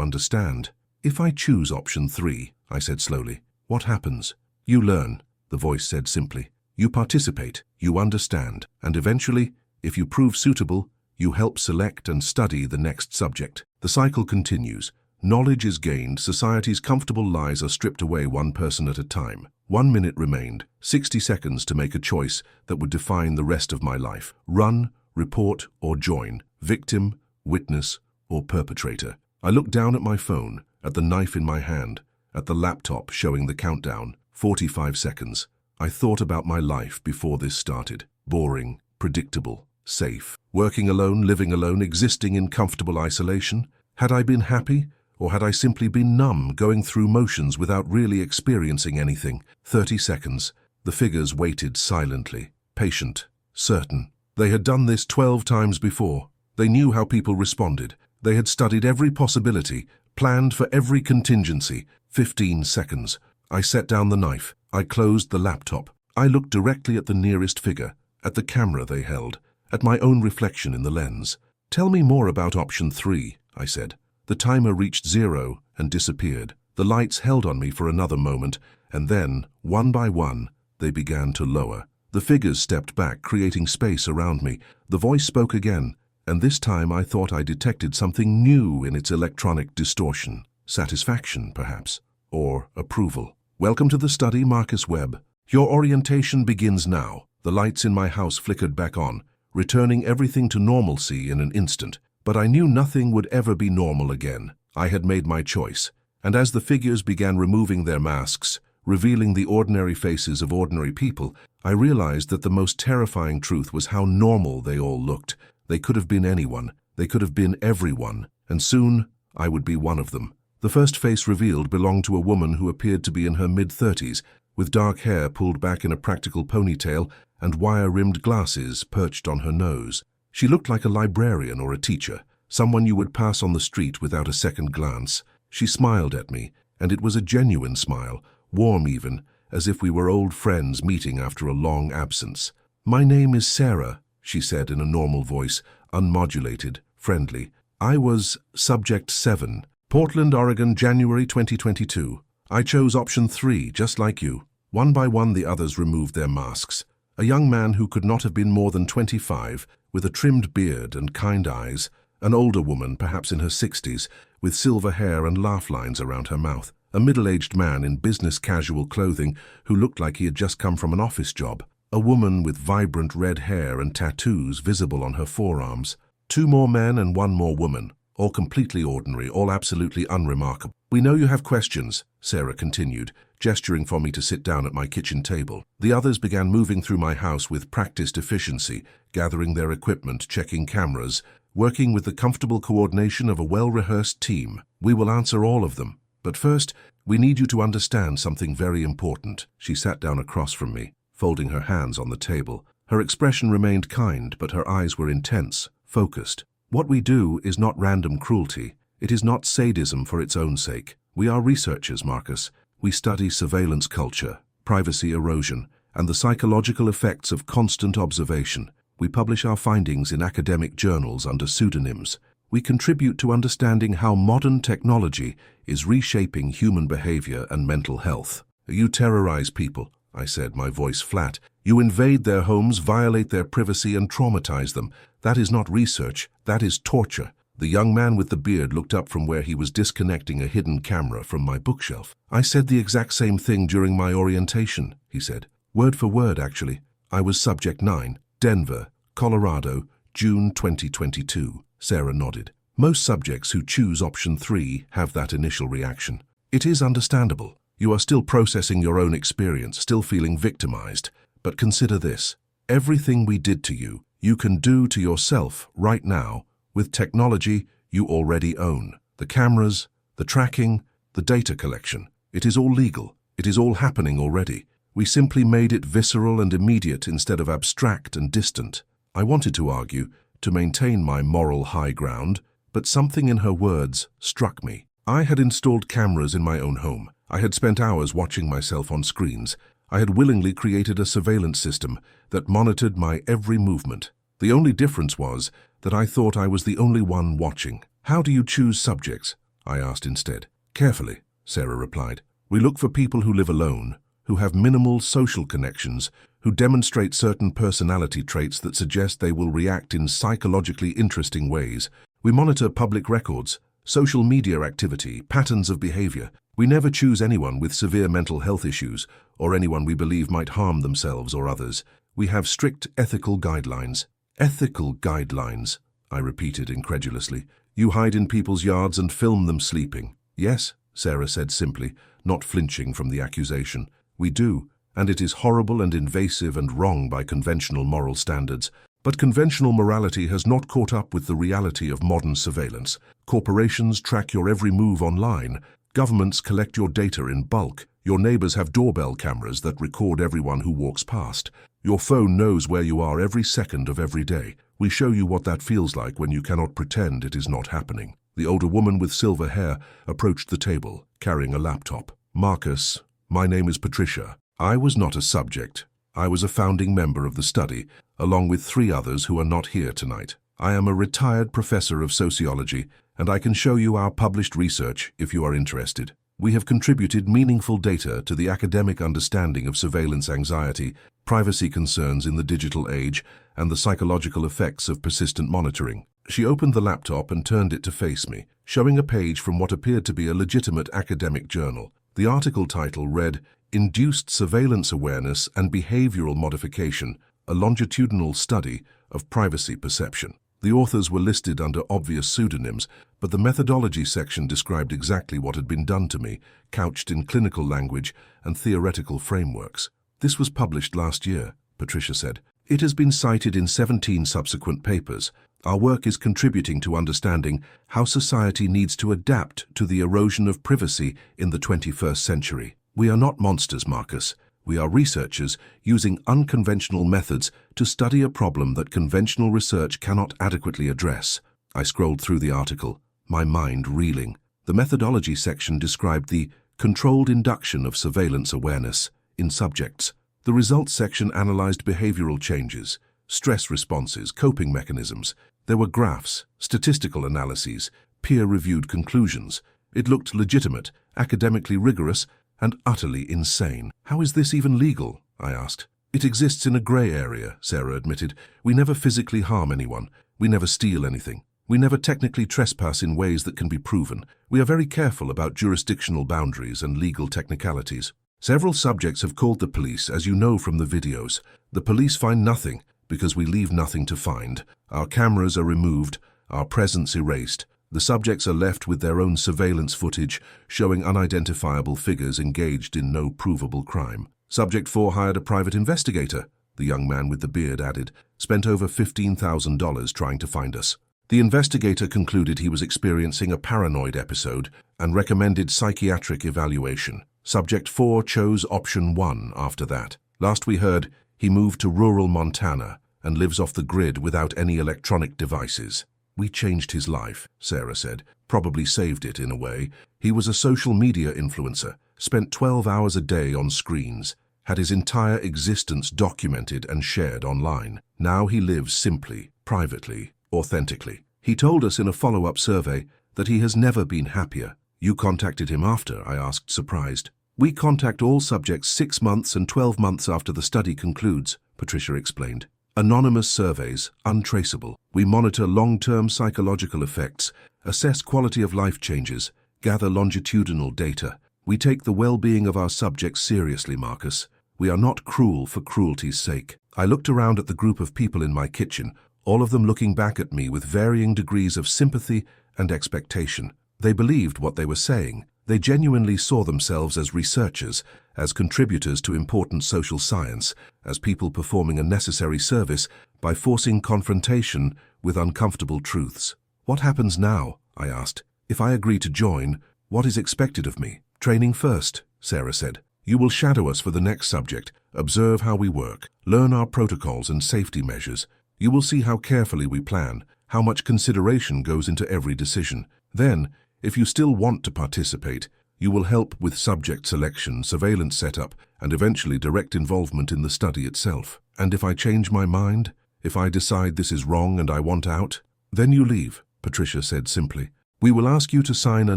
understand. If I choose option 3, I said slowly, what happens? You learn, the voice said simply. You participate, you understand, and eventually, if you prove suitable, you help select and study the next subject. The cycle continues. Knowledge is gained, society's comfortable lies are stripped away one person at a time. 1 minute remained, 60 seconds to make a choice that would define the rest of my life. Run, report, or join. Victim, witness, or perpetrator. I looked down at my phone, at the knife in my hand, at the laptop showing the countdown. 45 seconds. I thought about my life before this started. Boring, predictable, safe. Working alone, living alone, existing in comfortable isolation. Had I been happy? Or had I simply been numb, going through motions without really experiencing anything? 30 seconds. The figures waited silently, patient, certain. They had done this 12 times before. They knew how people responded. They had studied every possibility, planned for every contingency. 15 seconds. I set down the knife. I closed the laptop. I looked directly at the nearest figure, at the camera they held, at my own reflection in the lens. Tell me more about option 3, I said. The timer reached 0 and disappeared. The lights held on me for another moment, and then, one by one, they began to lower. The figures stepped back, creating space around me. The voice spoke again, and this time I thought I detected something new in its electronic distortion. Satisfaction, perhaps, or approval. Welcome to the study, Marcus Webb. Your orientation begins now. The lights in my house flickered back on, returning everything to normalcy in an instant. But I knew nothing would ever be normal again. I had made my choice, and as the figures began removing their masks, revealing the ordinary faces of ordinary people, I realized that the most terrifying truth was how normal they all looked. They could have been anyone. They could have been everyone. And soon, I would be one of them. The first face revealed belonged to a woman who appeared to be in her mid-30s, with dark hair pulled back in a practical ponytail and wire-rimmed glasses perched on her nose. She looked like a librarian or a teacher, someone you would pass on the street without a second glance. She smiled at me, and it was a genuine smile, warm even, as if we were old friends meeting after a long absence. My name is Sarah, she said in a normal voice, unmodulated, friendly. I was Subject 7, Portland, Oregon, January 2022. I chose option 3, just like you. One by one the others removed their masks. A young man who could not have been more than 25, with a trimmed beard and kind eyes, an older woman, perhaps in her 60s, with silver hair and laugh lines around her mouth, a middle-aged man in business casual clothing who looked like he had just come from an office job, a woman with vibrant red hair and tattoos visible on her forearms, 2 more men and 1 more woman, all completely ordinary, all absolutely unremarkable. We know you have questions, Sarah continued, gesturing for me to sit down at my kitchen table. The others began moving through my house with practiced efficiency, gathering their equipment, checking cameras, working with the comfortable coordination of a well-rehearsed team. We will answer all of them. But first, we need you to understand something very important. She sat down across from me, folding her hands on the table. Her expression remained kind, but her eyes were intense, focused. What we do is not random cruelty. It is not sadism for its own sake. We are researchers, Marcus. We study surveillance culture, privacy erosion, and the psychological effects of constant observation. We publish our findings in academic journals under pseudonyms. We contribute to understanding how modern technology is reshaping human behavior and mental health. You terrorize people, I said, my voice flat. You invade their homes, violate their privacy, and traumatize them. That is not research, that is torture. The young man with the beard looked up from where he was disconnecting a hidden camera from my bookshelf. "I said the exact same thing during my orientation," he said. "Word for word, actually. I was subject 9, Denver, Colorado, June 2022. Sarah nodded. "Most subjects who choose option 3 have that initial reaction. It is understandable. You are still processing your own experience, still feeling victimized. But consider this. Everything we did to you, you can do to yourself right now with technology you already own. The cameras, the tracking, the data collection. It is all legal. It is all happening already. We simply made it visceral and immediate instead of abstract and distant." I wanted to argue, to maintain my moral high ground, but something in her words struck me. I had installed cameras in my own home. I had spent hours watching myself on screens. I had willingly created a surveillance system that monitored my every movement. The only difference was that I thought I was the only one watching. "How do you choose subjects?" I asked instead. "Carefully," Sarah replied. "We look for people who live alone, who have minimal social connections, who demonstrate certain personality traits that suggest they will react in psychologically interesting ways. We monitor public records, social media activity, patterns of behavior. We never choose anyone with severe mental health issues or anyone we believe might harm themselves or others. We have strict ethical guidelines." "Ethical guidelines," I repeated incredulously. "You hide in people's yards and film them sleeping." "Yes," Sarah said simply, not flinching from the accusation. "We do, and it is horrible and invasive and wrong by conventional moral standards. But conventional morality has not caught up with the reality of modern surveillance. Corporations track your every move online. Governments collect your data in bulk. Your neighbors have doorbell cameras that record everyone who walks past. Your phone knows where you are every second of every day. We show you what that feels like when you cannot pretend it is not happening." The older woman with silver hair approached the table, carrying a laptop. "Marcus, my name is Patricia. I was not a subject. I was a founding member of the study, along with 3 others who are not here tonight. I am a retired professor of sociology, and I can show you our published research if you are interested. We have contributed meaningful data to the academic understanding of surveillance anxiety, privacy concerns in the digital age, and the psychological effects of persistent monitoring." She opened the laptop and turned it to face me, showing a page from what appeared to be a legitimate academic journal. The article title read, "Induced Surveillance Awareness and Behavioral Modification, a Longitudinal Study of Privacy Perception." The authors were listed under obvious pseudonyms, but the methodology section described exactly what had been done to me, couched in clinical language and theoretical frameworks. "This was published last year," Patricia said. "It has been cited in 17 subsequent papers. Our work is contributing to understanding how society needs to adapt to the erosion of privacy in the 21st century. We are not monsters, Marcus. We are researchers using unconventional methods to study a problem that conventional research cannot adequately address." I scrolled through the article, my mind reeling. The methodology section described the controlled induction of surveillance awareness in subjects. The results section analyzed behavioral changes, stress responses, coping mechanisms. There were graphs, statistical analyses, peer-reviewed conclusions. It looked legitimate, academically rigorous, and utterly insane. "How is this even legal?" I asked. "It exists in a grey area," Sarah admitted. "We never physically harm anyone. We never steal anything. We never technically trespass in ways that can be proven. We are very careful about jurisdictional boundaries and legal technicalities. Several subjects have called the police, as you know from the videos. The police find nothing because we leave nothing to find. Our cameras are removed, our presence erased. The subjects are left with their own surveillance footage showing unidentifiable figures engaged in no provable crime. Subject 4 hired a private investigator," the young man with the beard added, "spent over $15,000 trying to find us. The investigator concluded he was experiencing a paranoid episode and recommended psychiatric evaluation. Subject 4 chose option 1 after that. Last we heard, he moved to rural Montana and lives off the grid without any electronic devices. We changed his life," Sarah said. "Probably saved it in a way. He was a social media influencer, spent 12 hours a day on screens, had his entire existence documented and shared online. Now he lives simply, privately, authentically. He told us in a follow-up survey that he has never been happier." "You contacted him after?" I asked, surprised. "We contact all subjects 6 months and 12 months after the study concludes," Patricia explained. Anonymous surveys, untraceable. We monitor long-term psychological effects, assess quality of life changes, gather longitudinal data. We take the well-being of our subjects seriously, Marcus. We are not cruel for cruelty's sake. I looked around at the group of people in my kitchen, all of them looking back at me with varying degrees of sympathy and expectation. They believed what they were saying. They genuinely saw themselves as researchers, as contributors to important social science, as people performing a necessary service by forcing confrontation with uncomfortable truths. "What happens now?" I asked. "If I agree to join, what is expected of me?" "Training first," Sarah said. "You will shadow us for the next subject, observe how we work, learn our protocols and safety measures. You will see how carefully we plan, how much consideration goes into every decision. Then, if you still want to participate, you will help with subject selection, surveillance setup, and eventually direct involvement in the study itself. And if I change my mind, if I decide this is wrong and I want out, then you leave," Patricia said simply. "We will ask you to sign a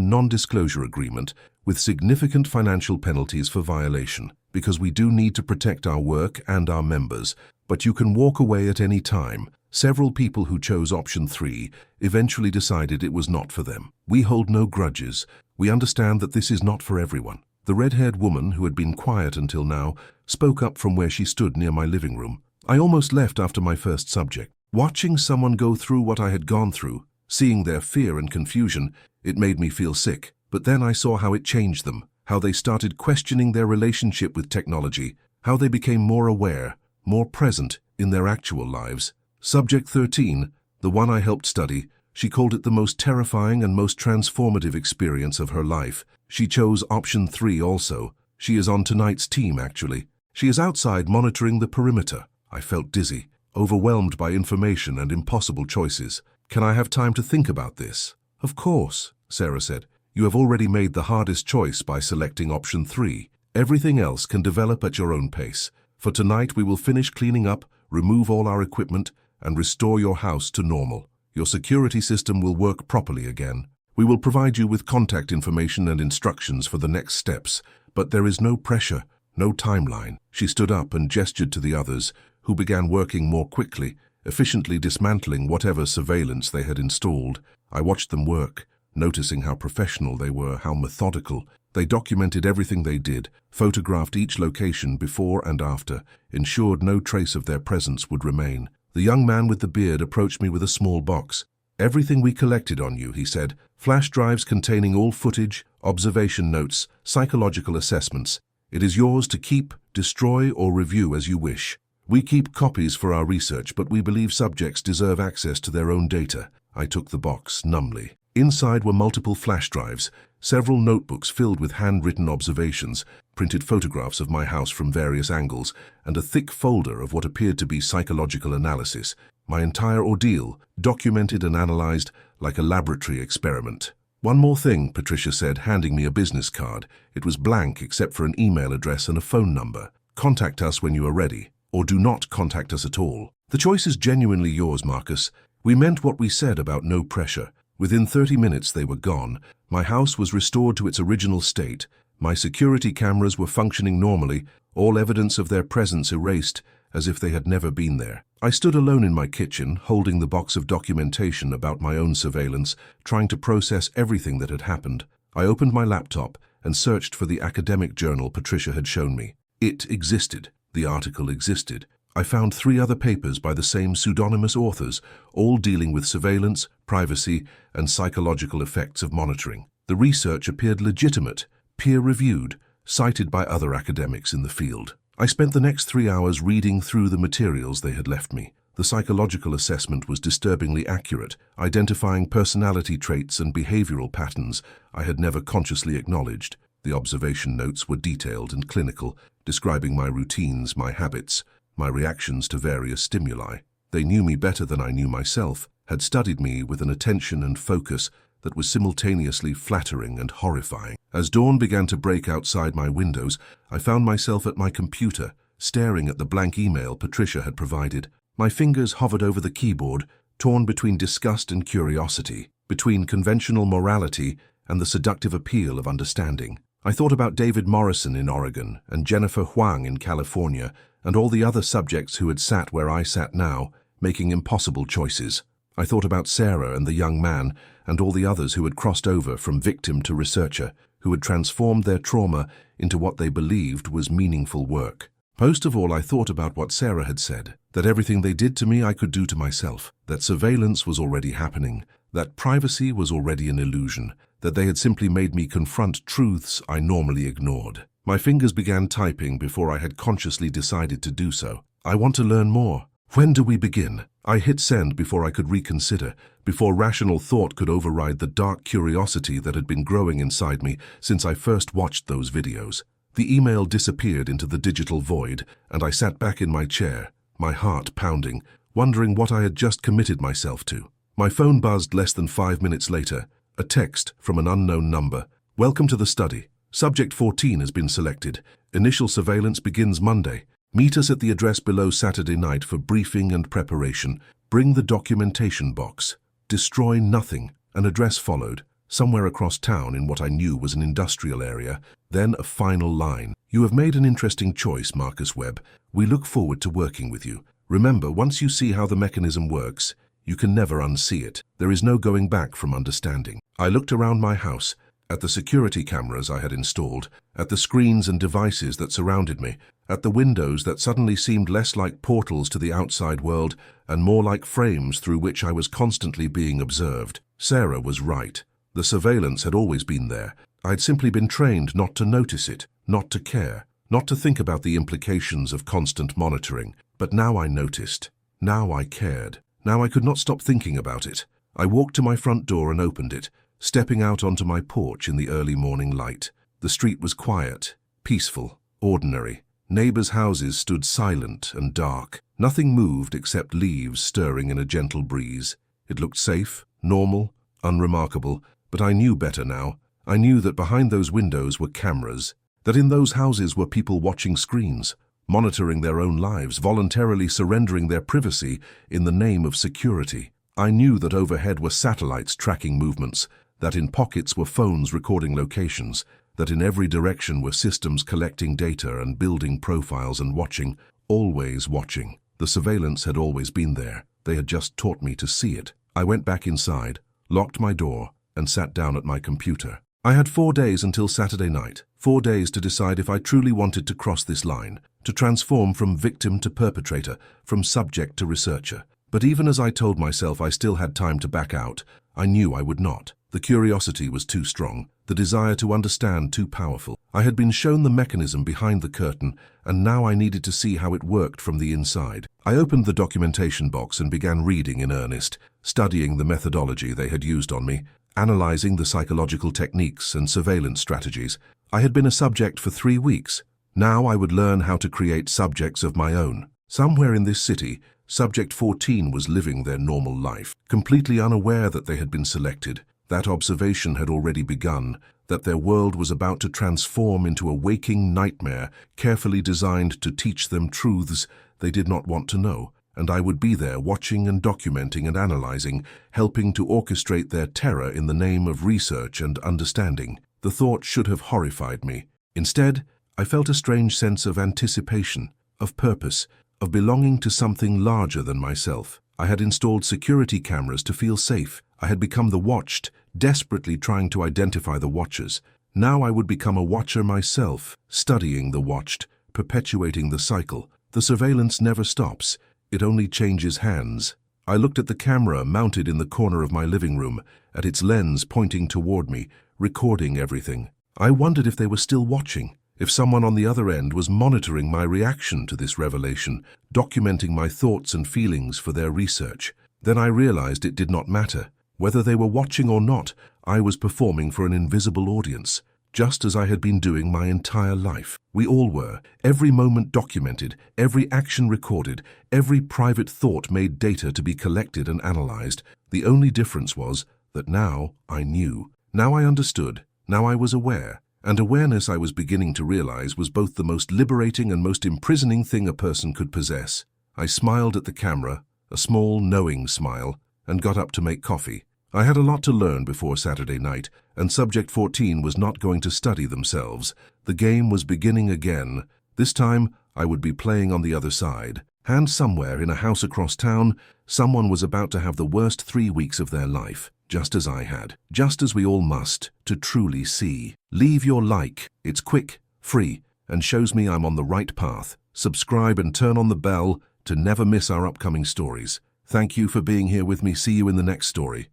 non-disclosure agreement with significant financial penalties for violation, because we do need to protect our work and our members, but you can walk away at any time." Several people who chose option 3 eventually decided it was not for them. "We hold no grudges. We understand that this is not for everyone." The red-haired woman, who had been quiet until now, spoke up from where she stood near my living room. "I almost left after my first subject. Watching someone go through what I had gone through, seeing their fear and confusion, it made me feel sick. But then I saw how it changed them, how they started questioning their relationship with technology, how they became more aware, more present in their actual lives. Subject 13, the one I helped study, she called it the most terrifying and most transformative experience of her life. She chose option 3 also. She is on tonight's team, actually. She is outside monitoring the perimeter." I felt dizzy, overwhelmed by information and impossible choices. "Can I have time to think about this?" "Of course," Sarah said. "You have already made the hardest choice by selecting option 3. Everything else can develop at your own pace. For tonight we will finish cleaning up, remove all our equipment, and restore your house to normal. Your security system will work properly again. We will provide you with contact information and instructions for the next steps, but there is no pressure, no timeline." She stood up and gestured to the others, who began working more quickly, efficiently dismantling whatever surveillance they had installed. I watched them work, noticing how professional they were, how methodical. They documented everything they did, photographed each location before and after, ensured no trace of their presence would remain. The young man with the beard approached me with a small box. "Everything we collected on you," he said, "flash drives containing all footage, observation notes, psychological assessments. It is yours to keep, destroy, or review as you wish. We keep copies for our research, but we believe subjects deserve access to their own data." I took the box numbly. Inside were multiple flash drives, several notebooks filled with handwritten observations, printed photographs of my house from various angles, and a thick folder of what appeared to be psychological analysis. My entire ordeal, documented and analyzed like a laboratory experiment. "One more thing," Patricia said, handing me a business card. It was blank except for an email address and a phone number. "Contact us when you are ready, or do not contact us at all. The choice is genuinely yours, Marcus. We meant what we said about no pressure." Within 30 minutes they were gone. My house was restored to its original state. My security cameras were functioning normally, all evidence of their presence erased, as if they had never been there. I stood alone in my kitchen, holding the box of documentation about my own surveillance, trying to process everything that had happened. I opened my laptop and searched for the academic journal Patricia had shown me. It existed. The article existed. I found 3 other papers by the same pseudonymous authors, all dealing with surveillance, privacy, and psychological effects of monitoring. The research appeared legitimate, peer-reviewed, cited by other academics in the field. I spent the next 3 hours reading through the materials they had left me. The psychological assessment was disturbingly accurate, identifying personality traits and behavioral patterns I had never consciously acknowledged. The observation notes were detailed and clinical, describing my routines, my habits, my reactions to various stimuli. They knew me better than I knew myself, had studied me with an attention and focus that was simultaneously flattering and horrifying. As dawn began to break outside my windows, I found myself at my computer, staring at the blank email Patricia had provided. My fingers hovered over the keyboard, torn between disgust and curiosity, between conventional morality and the seductive appeal of understanding. I thought about David Morrison in Oregon and Jennifer Huang in California, and all the other subjects who had sat where I sat now, making impossible choices. I thought about Sarah and the young man, and all the others who had crossed over from victim to researcher, who had transformed their trauma into what they believed was meaningful work. Most of all, I thought about what Sarah had said, that everything they did to me I could do to myself, that surveillance was already happening, that privacy was already an illusion, that they had simply made me confront truths I normally ignored. My fingers began typing before I had consciously decided to do so. I want to learn more. When do we begin? I hit send before I could reconsider, before rational thought could override the dark curiosity that had been growing inside me since I first watched those videos. The email disappeared into the digital void, and I sat back in my chair, my heart pounding, wondering what I had just committed myself to. My phone buzzed less than 5 minutes later, a text from an unknown number. Welcome to the study. Subject 14 has been selected. Initial surveillance begins Monday. Meet us at the address below Saturday night for briefing and preparation. Bring the documentation box. Destroy nothing. An address followed, somewhere across town in what I knew was an industrial area. Then a final line. You have made an interesting choice, Marcus Webb. We look forward to working with you. Remember, once you see how the mechanism works, you can never unsee it. There is no going back from understanding. I looked around my house, at the security cameras I had installed, at the screens and devices that surrounded me, at the windows that suddenly seemed less like portals to the outside world and more like frames through which I was constantly being observed. Sarah was right. The surveillance had always been there. I'd simply been trained not to notice it, not to care, not to think about the implications of constant monitoring. But now I noticed. Now I cared. Now I could not stop thinking about it. I walked to my front door and opened it, stepping out onto my porch in the early morning light. The street was quiet, peaceful, ordinary. Neighbors' houses stood silent and dark. Nothing moved except leaves stirring in a gentle breeze. It looked safe, normal, unremarkable, but I knew better now. I knew that behind those windows were cameras, that in those houses were people watching screens, monitoring their own lives, voluntarily surrendering their privacy in the name of security. I knew that overhead were satellites tracking movements, that in pockets were phones recording locations, that in every direction were systems collecting data and building profiles and watching, always watching. The surveillance had always been there. They had just taught me to see it. I went back inside, locked my door, and sat down at my computer. I had 4 days until Saturday night, 4 days to decide if I truly wanted to cross this line, to transform from victim to perpetrator, from subject to researcher. But even as I told myself I still had time to back out, I knew I would not. The curiosity was too strong, the desire to understand too powerful. I had been shown the mechanism behind the curtain, and now I needed to see how it worked from the inside. I opened the documentation box and began reading in earnest, studying the methodology they had used on me, analyzing the psychological techniques and surveillance strategies. I had been a subject for 3 weeks. Now I would learn how to create subjects of my own. Somewhere in this city, Subject 14 was living their normal life, completely unaware that they had been selected. That observation had already begun, that their world was about to transform into a waking nightmare, carefully designed to teach them truths they did not want to know. And I would be there watching and documenting and analyzing, helping to orchestrate their terror in the name of research and understanding. The thought should have horrified me. Instead, I felt a strange sense of anticipation, of purpose, of belonging to something larger than myself. I had installed security cameras to feel safe. I had become the watched, desperately trying to identify the watchers. Now I would become a watcher myself, studying the watched, perpetuating the cycle. The surveillance never stops. It only changes hands. I looked at the camera mounted in the corner of my living room, at its lens pointing toward me, recording everything. I wondered if they were still watching, if someone on the other end was monitoring my reaction to this revelation, documenting my thoughts and feelings for their research. Then I realized it did not matter. Whether they were watching or not, I was performing for an invisible audience, just as I had been doing my entire life. We all were, every moment documented, every action recorded, every private thought made data to be collected and analyzed. The only difference was that now I knew. Now I understood. Now I was aware. And awareness, I was beginning to realize, was both the most liberating and most imprisoning thing a person could possess. I smiled at the camera, a small, knowing smile, and got up to make coffee. I had a lot to learn before Saturday night, and Subject 14 was not going to study themselves. The game was beginning again. This time, I would be playing on the other side. And somewhere in a house across town, someone was about to have the worst 3 weeks of their life, just as I had, just as we all must, to truly see. Leave your like. It's quick, free, and shows me I'm on the right path. Subscribe and turn on the bell to never miss our upcoming stories. Thank you for being here with me. See you in the next story.